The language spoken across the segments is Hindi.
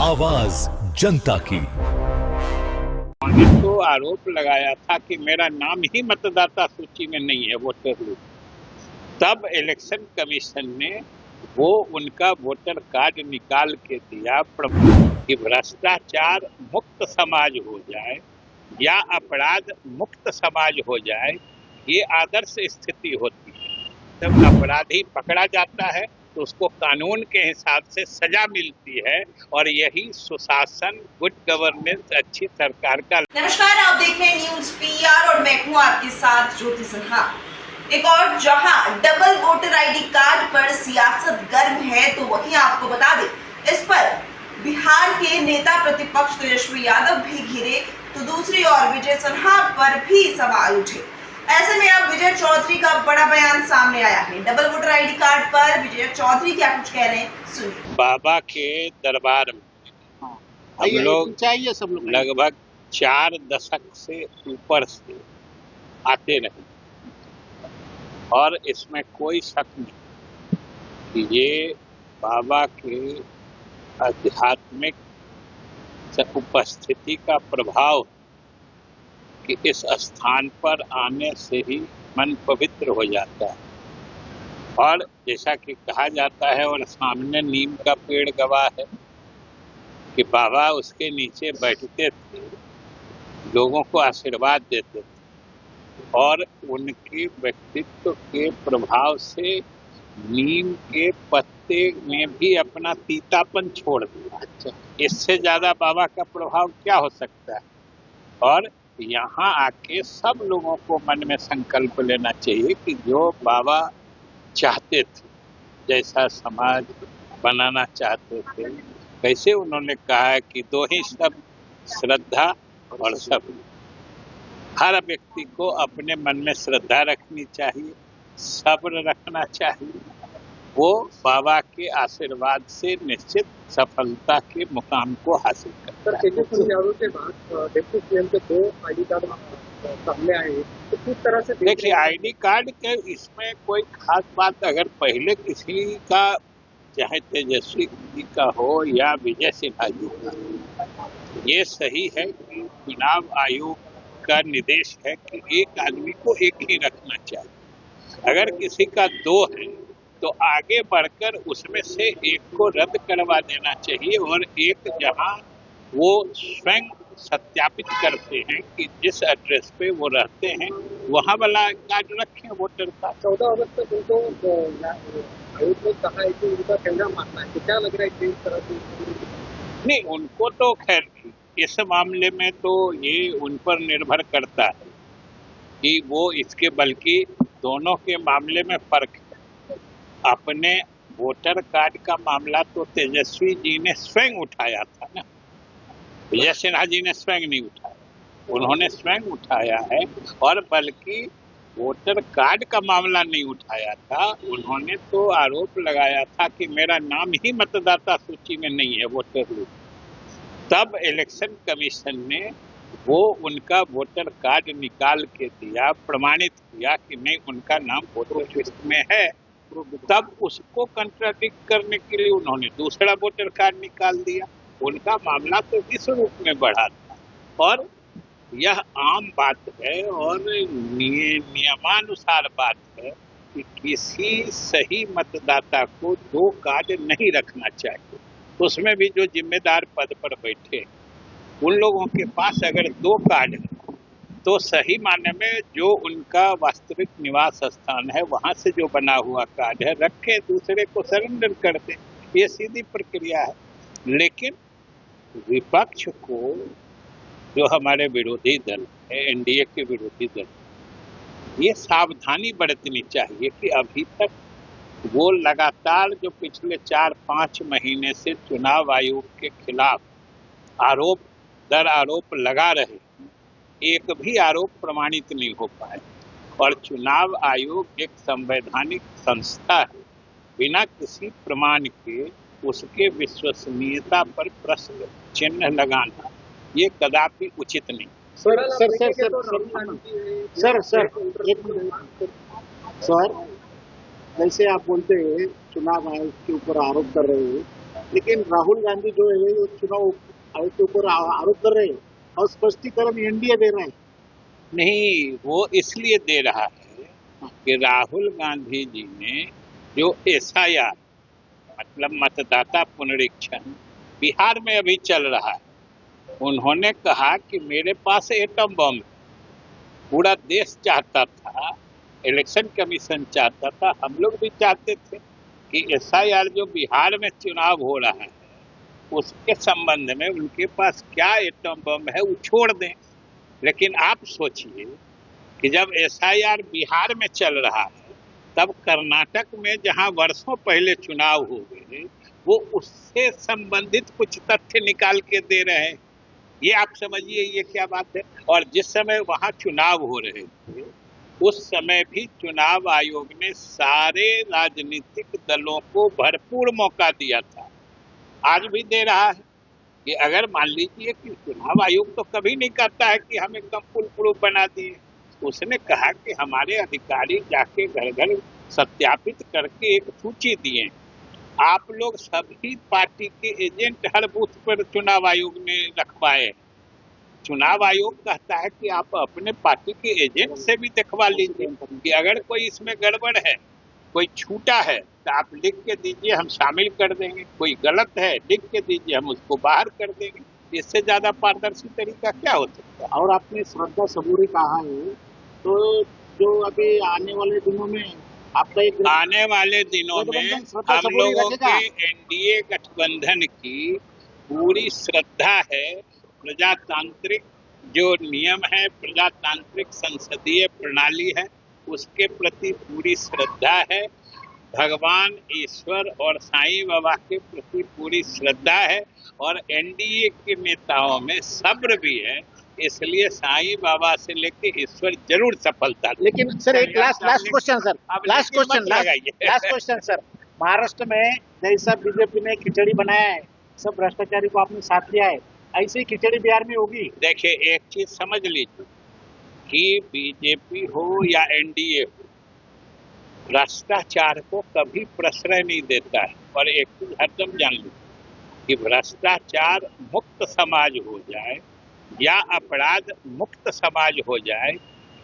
आवाज जनता की। उन्होंने तो आरोप लगाया था कि मेरा नाम ही मतदाता सूची में नहीं है वोटर लिस्ट। तब इलेक्शन कमीशन ने वो उनका वोटर कार्ड निकाल के दिया कि भ्रष्टाचार मुक्त समाज हो जाए या अपराध मुक्त समाज हो जाए, ये आदर्श स्थिति होती है। जब अपराधी पकड़ा जाता है तो उसको कानून के हिसाब से सजा मिलती है और यही सुशासन, गुड गवर्नेंस, अच्छी सरकार का। नमस्कार, आप देख रहे हैं न्यूज पीआर और मैं हूं आपके साथ ज्योति सिन्हा। एक और जहां डबल वोटर आईडी कार्ड पर सियासत गर्म है, तो वहीं आपको बता दें, इस पर बिहार के नेता प्रतिपक्ष तेजस्वी यादव भी घिरे, तो दूसरी ओर विजय सिन्हा पर भी सवाल उठे। ऐसे में अब विजय चौधरी का बड़ा बयान सामने आया है। डबल वोटर आईडी कार्ड पर विजय चौधरी क्या कुछ कह रहे हैं, सुनिए। बाबा के दरबार में हम लोग चाहिए सब लोग लगभग 4 दशक से ऊपर से आते रहे और इसमें कोई शक नहीं कि ये बाबा के आध्यात्मिक उपस्थिति का प्रभाव कि इस स्थान पर आने से ही मन पवित्र हो जाता है। और जैसा कि कहा जाता है और सामने नीम का पेड़ गवाह है कि बाबा उसके नीचे बैठते थे, लोगों को आशीर्वाद देते थे और उनके व्यक्तित्व के प्रभाव से नीम के पत्ते में भी अपना तीतापन छोड़ दिया। इससे ज्यादा बाबा का प्रभाव क्या हो सकता है। और यहाँ आके सब लोगों को मन में संकल्प लेना चाहिए कि जो बाबा चाहते थे, जैसा समाज बनाना चाहते थे, कैसे उन्होंने कहा है कि दो ही शब्द, श्रद्धा और सब्र। हर व्यक्ति को अपने मन में श्रद्धा रखनी चाहिए, सब्र रखना चाहिए। वो बाबा के आशीर्वाद से निश्चित सफलता के मुकाम को हासिल करता है। के बाद डिप्टी सीएम के 2 आईडी कार्ड सामने आए, तो किस तरह से देखिए, आईडी कार्ड के इसमें कोई खास बात अगर पहले किसी का, चाहे तेजस्वी जी का हो या विजय सिन्हा जी का, ये सही है कि चुनाव आयोग का निर्देश है कि एक आदमी को एक ही रखना चाहिए। अगर किसी का 2 है तो आगे बढ़कर उसमें से एक को रद्द करवा देना चाहिए और एक जहां वो स्वयं सत्यापित करते हैं कि जिस एड्रेस पे वो रहते हैं वहां वाला कार्ड रखें, वोटर का। 14 अगस्त तक उनको आयोग ने कहा है कि उनका कहना मानना है, तो क्या लग रहा है कि इस तरह से नहीं, उनको तो खैर इस मामले में तो ये उन पर निर्भर करता है कि वो इसके, बल्कि दोनों के मामले में फर्क है। अपने वोटर कार्ड का मामला तो तेजस्वी जी ने स्वयं उठाया था ना, विजय सिन्हा जी ने स्वयं नहीं उठाया, उन्होंने स्वयं उठाया है। और बल्कि वोटर कार्ड का मामला नहीं उठाया था, उन्होंने तो आरोप लगाया था कि मेरा नाम ही मतदाता सूची में नहीं है वोटर लिस्ट। तब इलेक्शन कमीशन ने वो उनका वोटर कार्ड निकाल के दिया, प्रमाणित किया कि नहीं, उनका नाम वोटर लिस्ट में है। तब उसको कंट्राडिक्ट करने के लिए उन्होंने दूसरा वोटर कार्ड निकाल दिया। उनका मामला तो इस रूप में बढ़ा था और यह आम बात है और नियमानुसार बात है कि किसी सही मतदाता को 2 कार्ड नहीं रखना चाहिए। उसमें भी जो जिम्मेदार पद पर बैठे उन लोगों के पास अगर 2 कार्ड है तो सही मायने में जो उनका वास्तविक निवास स्थान है वहां से जो बना हुआ कार्ड है रखे, दूसरे को सरेंडर कर दे। ये सीधी प्रक्रिया है। लेकिन विपक्ष को, जो हमारे विरोधी दल है, एनडीए के विरोधी दल, ये सावधानी बरतनी चाहिए कि अभी तक वो लगातार जो पिछले 4-5 महीने से चुनाव आयोग के खिलाफ आरोप दर आरोप लगा रहे, एक भी आरोप प्रमाणित नहीं हो पाए। और चुनाव आयोग एक संवैधानिक संस्था है, बिना किसी प्रमाण के उसके विश्वसनीयता पर प्रश्न चिन्ह लगाना ये कदापि उचित नहीं। सर, जैसे आप बोलते हैं चुनाव आयोग के ऊपर आरोप कर रहे हैं, लेकिन राहुल गांधी जो है वो चुनाव आयोग के ऊपर आरोप कर रहे हैं और स्पष्टीकरण एनडीए दे रहे हैं। नहीं, वो इसलिए दे रहा है कि राहुल गांधी जी ने जो एसआईआर मतलब मतदाता पुनरीक्षण बिहार में अभी चल रहा है, उन्होंने कहा कि मेरे पास एटम बम है। पूरा देश चाहता था, इलेक्शन कमीशन चाहता था, हम लोग भी चाहते थे कि एसआईआर जो बिहार में चुनाव हो रहा है उसके संबंध में उनके पास क्या एटम बम है वो छोड़ दें। लेकिन आप सोचिए कि जब एसआईआर बिहार में चल रहा है तब कर्नाटक में जहां वर्षों पहले चुनाव हो गए वो उससे संबंधित कुछ तथ्य निकाल के दे रहे हैं। ये आप समझिए ये क्या बात है। और जिस समय वहां चुनाव हो रहे थे उस समय भी चुनाव आयोग ने सारे राजनीतिक दलों को भरपूर मौका दिया था, आज भी दे रहा है कि अगर मान लीजिए कि चुनाव आयोग तो कभी नहीं कहता है कि हम एकदम फुल प्रूफ बना दिए। उसने कहा कि हमारे अधिकारी जाके घर घर सत्यापित करके एक सूची दिए, आप लोग सभी पार्टी के एजेंट हर बूथ पर चुनाव आयोग में रखवाए। चुनाव आयोग कहता है कि आप अपने पार्टी के एजेंट से भी दिखवा लीजिए कि अगर कोई इसमें गड़बड़ है, कोई छूटा है तो आप लिख के दीजिए, हम शामिल कर देंगे। कोई गलत है लिख के दीजिए, हम उसको बाहर कर देंगे। इससे ज्यादा पारदर्शी तरीका क्या हो सकता है। और आपने श्रद्धा सबूरी कहा है, तो जो अभी आने वाले दिनों में आपका एक आने वाले दिनों में हम लोगों के एनडीए गठबंधन की पूरी श्रद्धा है। प्रजातांत्रिक जो नियम है, प्रजातांत्रिक संसदीय प्रणाली है, उसके प्रति पूरी श्रद्धा है। भगवान ईश्वर और साईं बाबा के प्रति पूरी श्रद्धा है और एनडीए के नेताओं में सब्र भी है, इसलिए साईं बाबा से लेके ईश्वर जरूर सफलता। लेकिन सर एक last question sir, last question sir, Maharashtra में जैसा बीजेपी ने खिचड़ी बनाया है, सब भ्रष्टाचारी को आपने साथ लिया है, ऐसी खिचड़ी बिहार में होगी। देखिए एक चीज समझ लीजिए कि बीजेपी हो या एनडीए हो, भ्रष्टाचार को कभी प्रश्रय नहीं देता है। और एक चीज हरदम जान लीजिए कि भ्रष्टाचार मुक्त समाज हो जाए या अपराध मुक्त समाज हो जाए,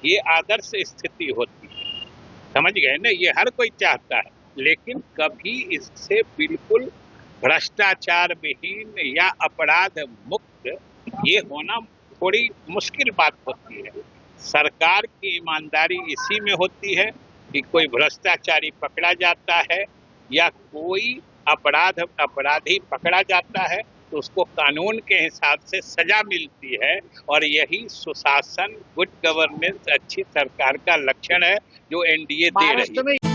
ये आदर्श स्थिति होती है। समझ गए ना, ये हर कोई चाहता है, लेकिन कभी इससे बिल्कुल भ्रष्टाचार विहीन या अपराध मुक्त ये होना थोड़ी मुश्किल बात होती है। सरकार की ईमानदारी इसी में होती है कि कोई भ्रष्टाचारी पकड़ा जाता है या कोई अपराधी पकड़ा जाता है तो उसको कानून के हिसाब से सजा मिलती है। और यही सुशासन, गुड गवर्नेंस, अच्छी सरकार का लक्षण है जो एनडीए दे रही है।